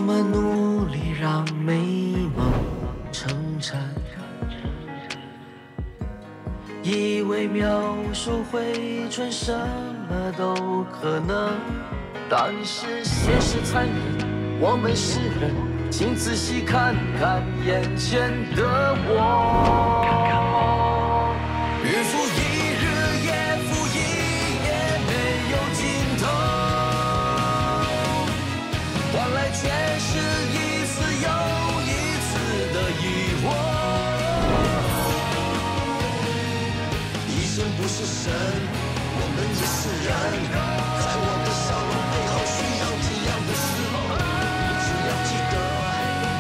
么努力让美梦成真，以为描述回春什么都可能，但是现实残忍，我们是人，请仔细看看眼前的我。日复一日，夜复一夜，没有尽头，换来却是一次又一次的疑惑。医生不是神，我们也是人，在我的笑容背后需要这样的时候，你只要记得，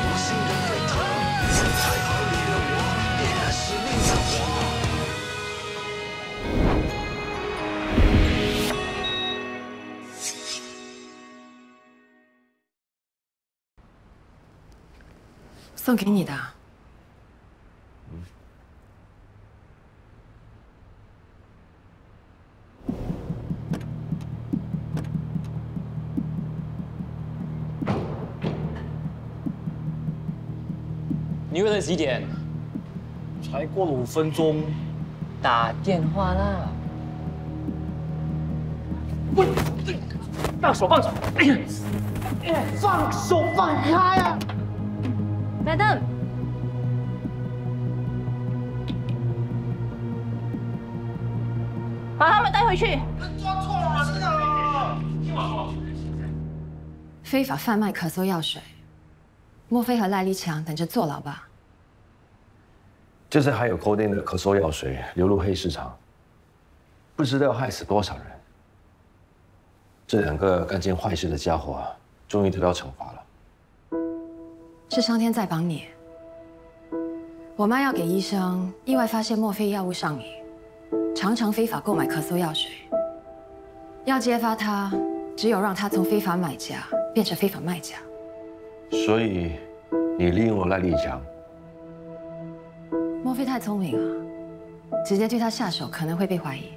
我心的沸腾，太好你的我，也还是另一我。送给你的。你约了几点？才过了5分钟。打电话啦。喂，放手，放手！放手，放开啊 ，Madam， 把他们带回去。抓错人了！非法贩卖咳嗽药水，莫非和赖立强等着坐牢吧？这次还有扣定的咳嗽药水流入黑市场，不知道要害死多少人。这2个干尽坏事的家伙，终于得到惩罚了。是上天在帮你。我妈要给医生意外发现莫非药物上瘾，常常非法购买咳嗽药水。要揭发他，只有让他从非法买家变成非法卖家。所以，你利用了赖立强。莫非太聪明了，直接对他下手可能会被怀疑。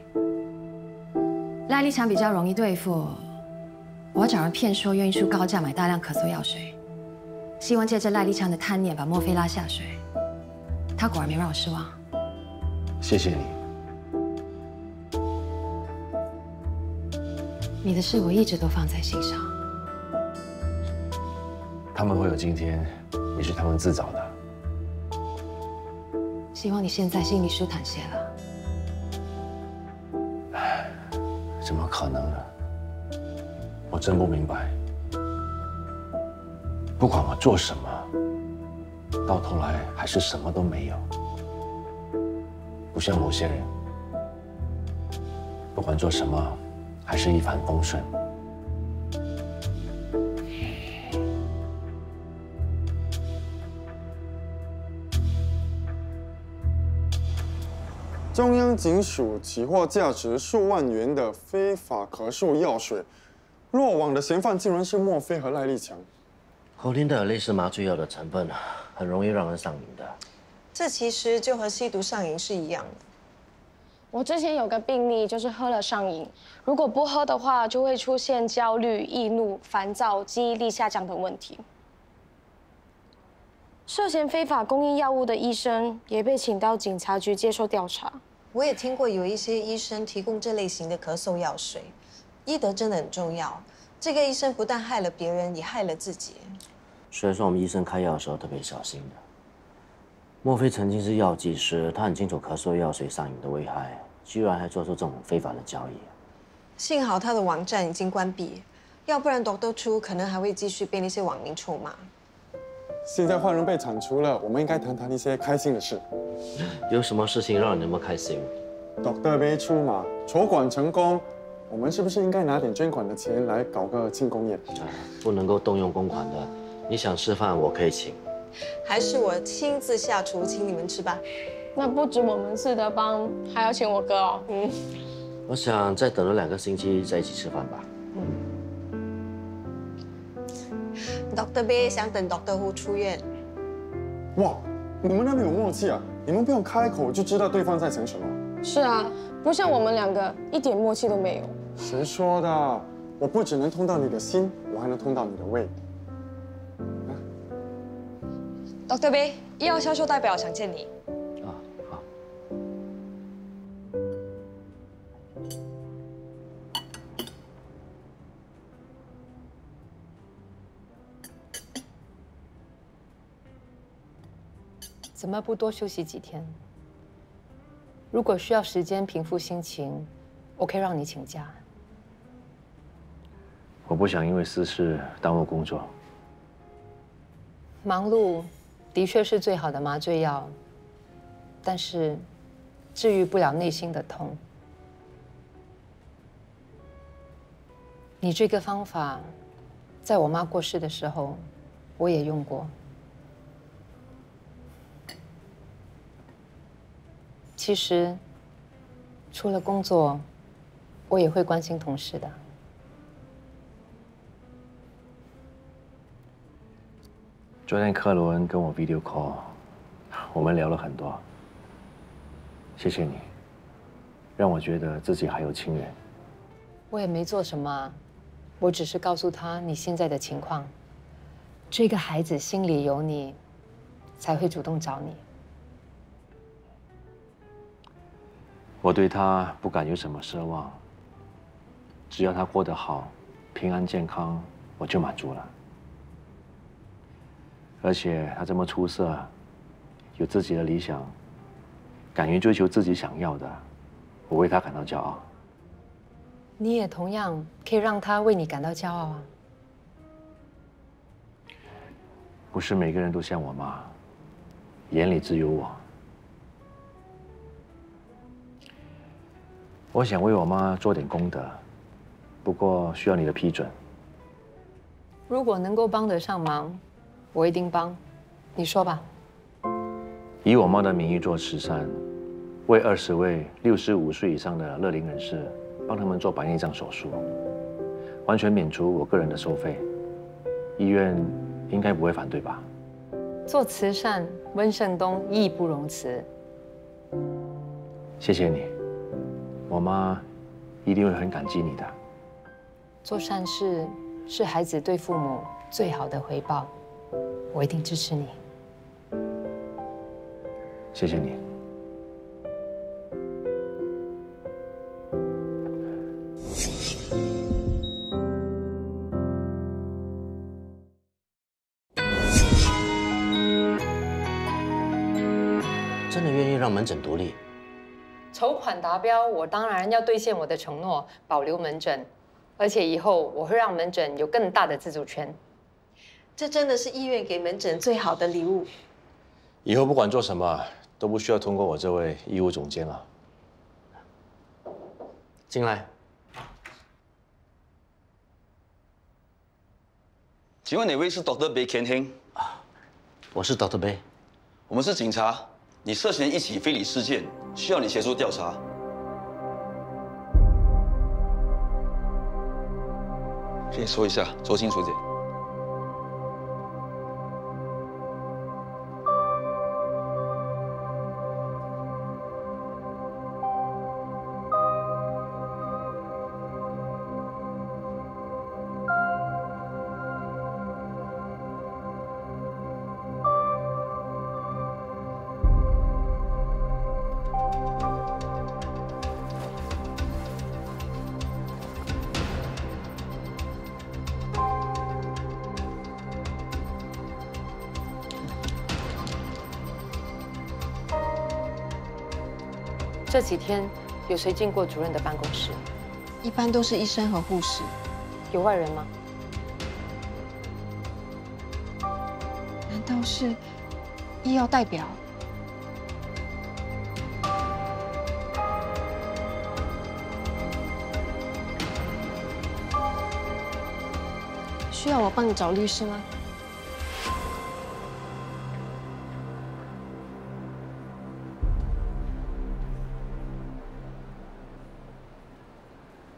赖立强比较容易对付，我找人骗说愿意出高价买大量咳嗽药水，希望借着赖立强的贪念把莫非拉下水。他果然没让我失望。谢谢你。你的事我一直都放在心上。他们会有今天，也是他们自找的。希望你现在心里舒坦些了。怎么可能呢？我真不明白。不管我做什么，到头来还是什么都没有。不像某些人，不管做什么，还是一帆风顺。中央警署起获价值数万元的非法咳嗽药水，落网的嫌犯竟然是莫非和赖立强。口令带有类似麻醉药的成分，很容易让人上瘾的。这其实就和吸毒上瘾是一样的。我之前有个病例，就是喝了上瘾，如果不喝的话，就会出现焦虑、易怒、烦躁、记忆力下降等问题。涉嫌非法供应药物的医生也被请到警察局接受调查。我也听过有一些医生提供这类型的咳嗽药水，医德真的很重要。这个医生不但害了别人，也害了自己。所以说，我们医生开药的时候特别小心的。莫非曾经是药剂师，他很清楚咳嗽药水上瘾的危害，居然还做出这种非法的交易。幸好他的网站已经关闭，要不然Dr. Chu可能还会继续被那些网民臭骂。现在坏人被铲除了，我们应该谈谈一些开心的事。有什么事情让你那么开心？Dr. 被出马，筹款成功，我们是不是应该拿点捐款的钱来搞个庆功宴？不能够动用公款的，你想吃饭我可以请。还是我亲自下厨请你们吃吧。那不止我们四德帮，还要请我哥哦。我想再等了2个星期再一起吃饭吧。Dr. B 想等 Dr. Hu 出院。哇，你们那么有默契啊！你们不用开口就知道对方在想什么。是啊，不像我们2个一点默契都没有。谁说的？我不只能通到你的心，我还能通到你的胃。Dr. Bay，医药销售代表想见你。啊，好。怎么不多休息几天？如果需要时间平复心情，我可以让你请假。我不想因为私事耽误工作。忙碌的确是最好的麻醉药，但是治愈不了内心的痛。你这个方法，在我妈过世的时候，我也用过。其实，除了工作，我也会关心同事的。昨天克伦跟我 video call， 我们聊了很多。谢谢你，让我觉得自己还有亲人。我也没做什么，我只是告诉他你现在的情况。这个孩子心里有你，才会主动找你。我对他不敢有什么奢望，只要他过得好、平安健康，我就满足了。而且他这么出色，有自己的理想，敢于追求自己想要的，我为他感到骄傲。你也同样可以让他为你感到骄傲啊！不是每个人都像我妈，眼里只有我。我想为我妈做点功德，不过需要你的批准。如果能够帮得上忙，我一定帮。你说吧。以我妈的名义做慈善，为20位65岁以上的乐龄人士，帮他们做白内障手术，完全免除我个人的收费。医院应该不会反对吧？做慈善，温胜东义不容辞。谢谢你，我妈一定会很感激你的。做善事是孩子对父母最好的回报，我一定支持你。谢谢你。真的愿意让门诊独立？筹款达标，我当然要兑现我的承诺，保留门诊，而且以后我会让门诊有更大的自主权。这真的是医院给门诊最好的礼物。以后不管做什么，都不需要通过我这位医务总监了。进来。请问哪位是 Dr. Bay Ken Heng？ 我是 Dr. Bay。我们是警察，你涉嫌一起非礼事件，需要你协助调查。可以说一下，说清楚点。这几天有谁进过主任的办公室？一般都是医生和护士。有外人吗？难道是医药代表？需要我帮你找律师吗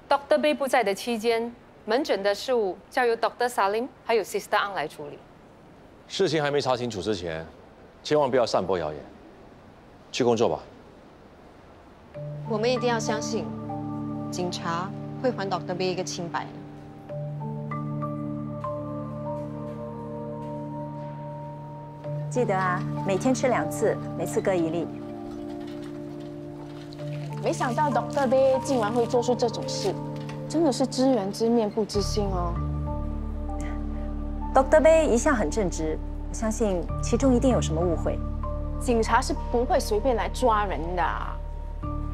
？Dr. Bay 不在的期间，门诊的事务交由 Dr. Salim 还有 Sister Ang 来处理。事情还没查清楚之前，千万不要散播谣言。去工作吧。我们一定要相信，警察会还 Dr. Bay 一个清白。记得啊，每天吃2次，每次各1粒。没想到 Dr. Bay 竟然会做出这种事，真的是知人知面不知心哦。Dr. Bay 一向很正直，我相信其中一定有什么误会。警察是不会随便来抓人的。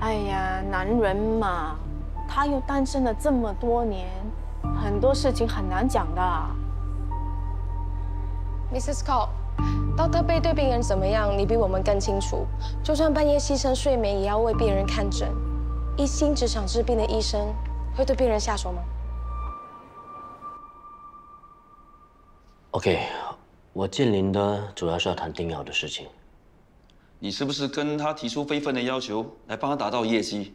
哎呀，男人嘛，他又单身了这么多年，很多事情很难讲的。Mrs. Cole。Dr. Bay 对病人怎么样，你比我们更清楚。就算半夜牺牲睡眠，也要为病人看诊。一心只想治病的医生，会对病人下手吗 ？OK， 我见林德主要是要谈订药的事情。你是不是跟他提出非分的要求，来帮他达到业绩？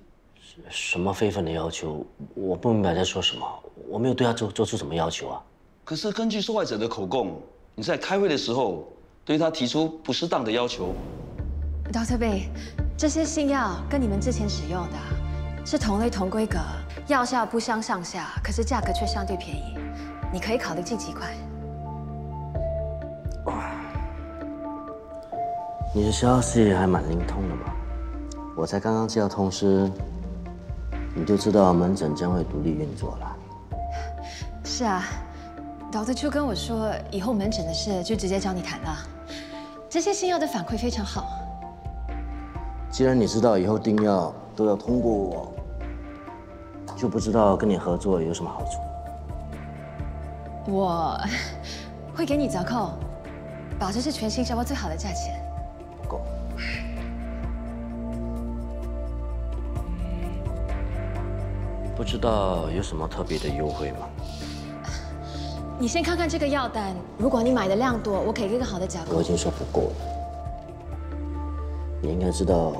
什么非分的要求？我不明白在说什么。我没有对他做出什么要求啊。可是根据受害者的口供，你在开会的时候。对他提出不适当的要求 ，Dr. Bay， 这些新药跟你们之前使用的是同类同规格，药效不相上下，可是价格却相对便宜，你可以考虑进几款。你的消息还蛮灵通的嘛，我才刚刚接到通知，你就知道门诊将会独立运作了。是啊。Dr. Chu 跟我说，以后门诊的事就直接找你谈了。这些新药的反馈非常好。既然你知道以后订药都要通过我，就不知道跟你合作有什么好处。我会给你折扣，保证是全新加坡最好的价钱。不够。不知道有什么特别的优惠吗？你先看看这个药单，如果你买的量多，我可以给个好的折扣。我已经说不够了，你应该知道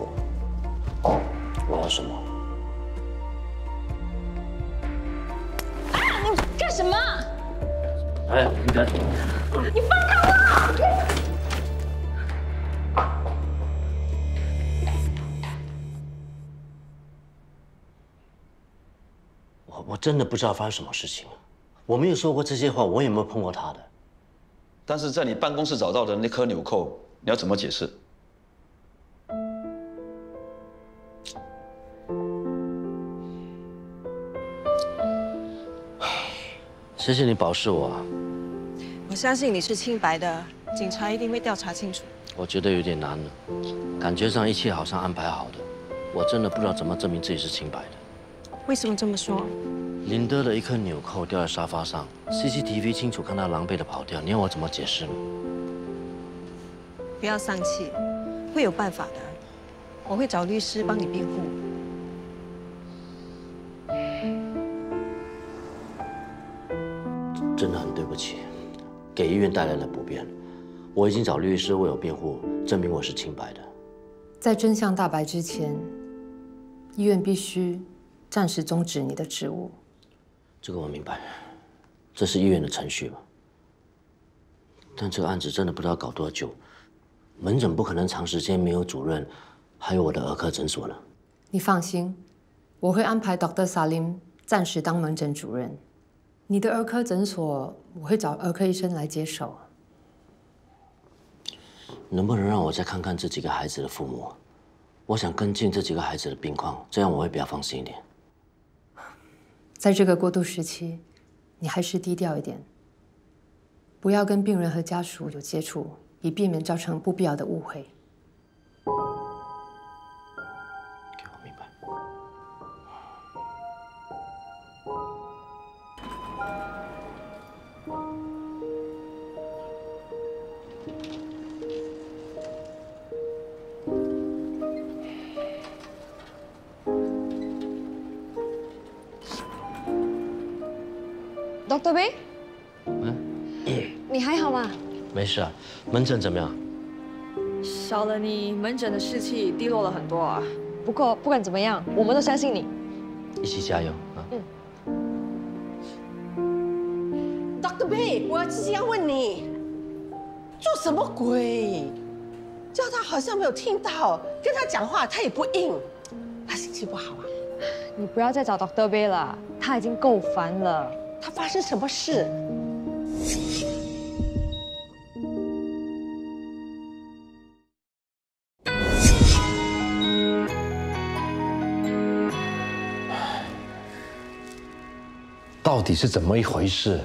我要什么。啊！你干什么？哎，你干！你放开我！我真的不知道发生什么事情。我没有说过这些话，我也没有碰过他的。但是在你办公室找到的那颗纽扣，你要怎么解释？谢谢你保释我。我相信你是清白的，警察一定会调查清楚。我觉得有点难了，感觉上一切好像安排好的，我真的不知道怎么证明自己是清白的。为什么这么说？林德的一颗纽扣掉在沙发上 ，CCTV 清楚看到狼狈的跑掉，你要我怎么解释呢？不要丧气，会有办法的。我会找律师帮你辩护。真的很对不起，给医院带来了不便。我已经找律师为我辩护，证明我是清白的。在真相大白之前，医院必须暂时终止你的职务。这个我明白，这是医院的程序嘛。但这个案子真的不知道搞多久，门诊不可能长时间没有主任，还有我的儿科诊所呢。你放心，我会安排 Dr. Salim 暂时当门诊主任。你的儿科诊所，我会找儿科医生来接手。能不能让我再看看这几个孩子的父母？我想跟进这几个孩子的病况，这样我会比较放心一点。在这个过渡时期，你还是低调一点，不要跟病人和家属有接触，以避免造成不必要的误会。我明白。Dr. Bay， 你还好吗？没事啊，门诊怎么样？少了你，门诊的士气低落了很多啊。不过不管怎么样，我们都相信你。一起加油啊！Dr. Bay， 我自己要问你，做什么鬼？叫他好像没有听到，跟他讲话他也不应，他心情不好啊。你不要再找 Dr. Bay 了，他已经够烦了。他发生什么事？到底是怎么一回事？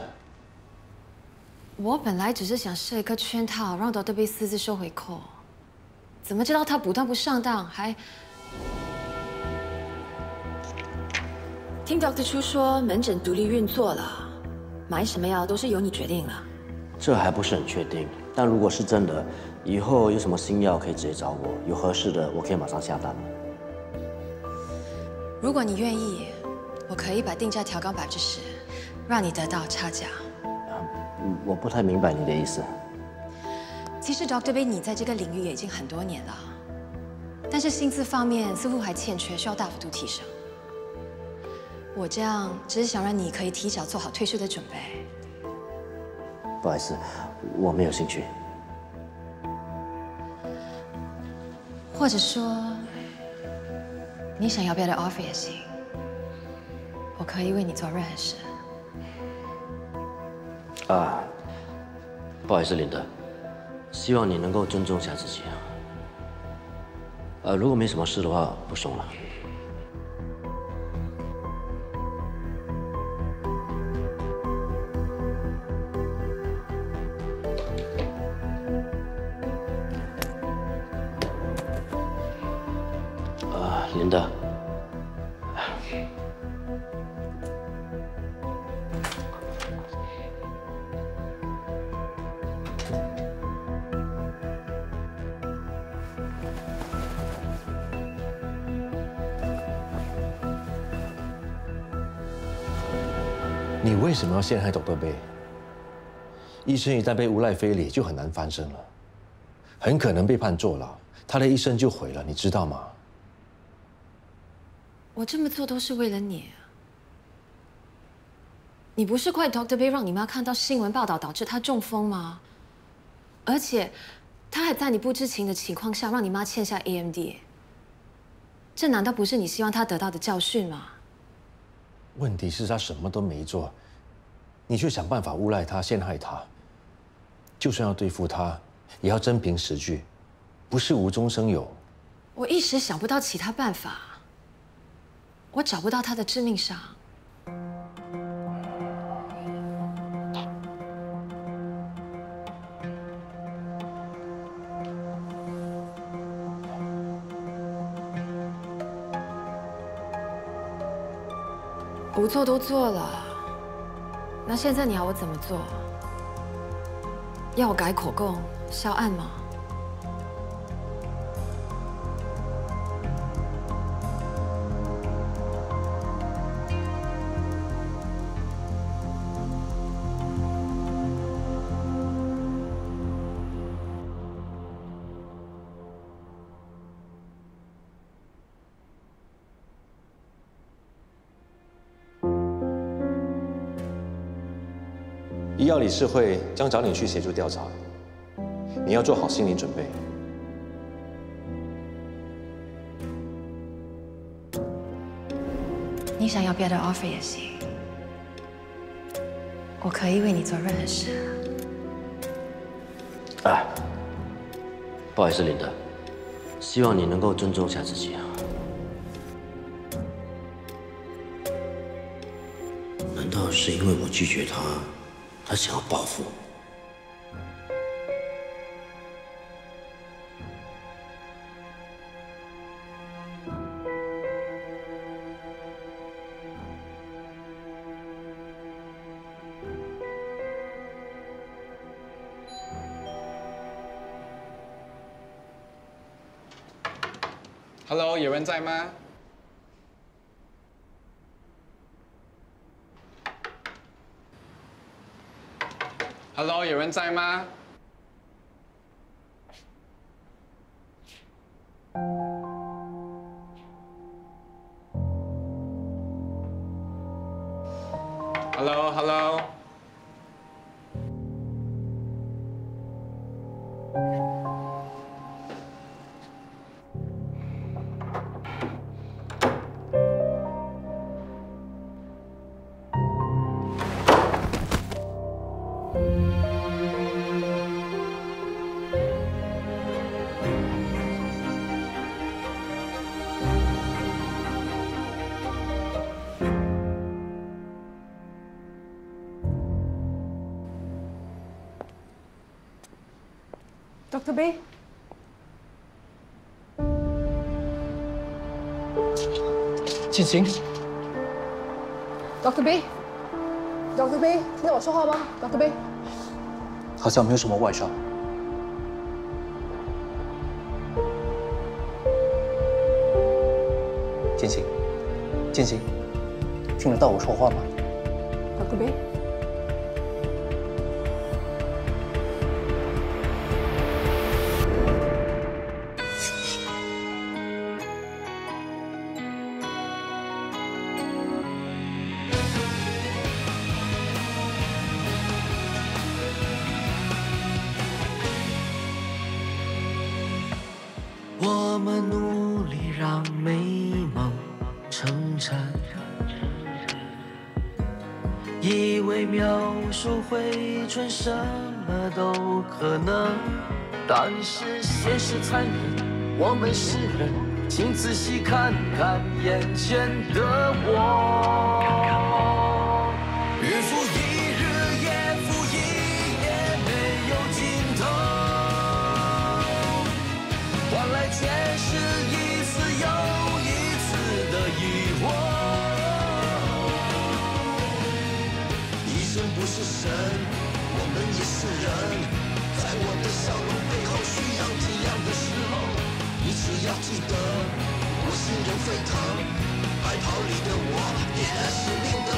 我本来只是想设一个圈套，让 Dr. B 私自收回扣，怎么知道他不但不上当，还听 Dr. 初说门诊独立运作了，买什么药都是由你决定了。这还不是很确定，但如果是真的，以后有什么新药可以直接找我，有合适的我可以马上下单了。如果你愿意，我可以把定价调高10%，让你得到差价。我不太明白你的意思。其实 Dr. B 你在这个领域也已经很多年了，但是薪资方面似乎还欠缺，需要大幅度提升。我这样只是想让你可以提早做好退休的准备。不好意思，我没有兴趣。或者说，你想要别的 offer 也行，我可以为你做任何事。啊，不好意思，林德，希望你能够尊重一下自己。如果没什么事的话，不送了。林德。你为什么要陷害Dr. B？医生一旦被诬赖非礼，就很难翻身了，很可能被判坐牢，他的一生就毁了，你知道吗？我这么做都是为了你。你不是怪 Dr. B 让你妈看到新闻报道导致她中风吗？而且，他还在你不知情的情况下让你妈欠下 AMD， 这难道不是你希望她得到的教训吗？问题是他什么都没做，你却想办法诬赖他、陷害他。就算要对付他，也要真凭实据，不是无中生有。我一时想不到其他办法，我找不到他的致命伤。不做都做了，那现在你要我怎么做？要我改口供、销案吗？医药理事会将找你去协助调查，你要做好心理准备。你想要别的 offer 也行，我可以为你做任何事。不好意思，林德，希望你能够尊重一下自己。难道是因为我拒绝他？他想要报复。Hello， 有人在吗？Hello， 有人在吗？Hello。Dr. B， 进行。Dr. B，Dr. B， 听到我说话吗 ？Dr. B， 好像没有什么外伤。进行，进行，听得到我说话吗 ？Dr. B。 我们努力让美梦成真，以为描述回春什么都可能，但是现实残忍，我们是人，请仔细看看眼前的我。日复一日，夜复一夜，没有尽头。 换来却是一次又一次的疑惑。医生不是神，我们也是人。在我的笑容背后需要体谅的时候，你只要记得，我心仍沸腾。白袍里的我，也是命的。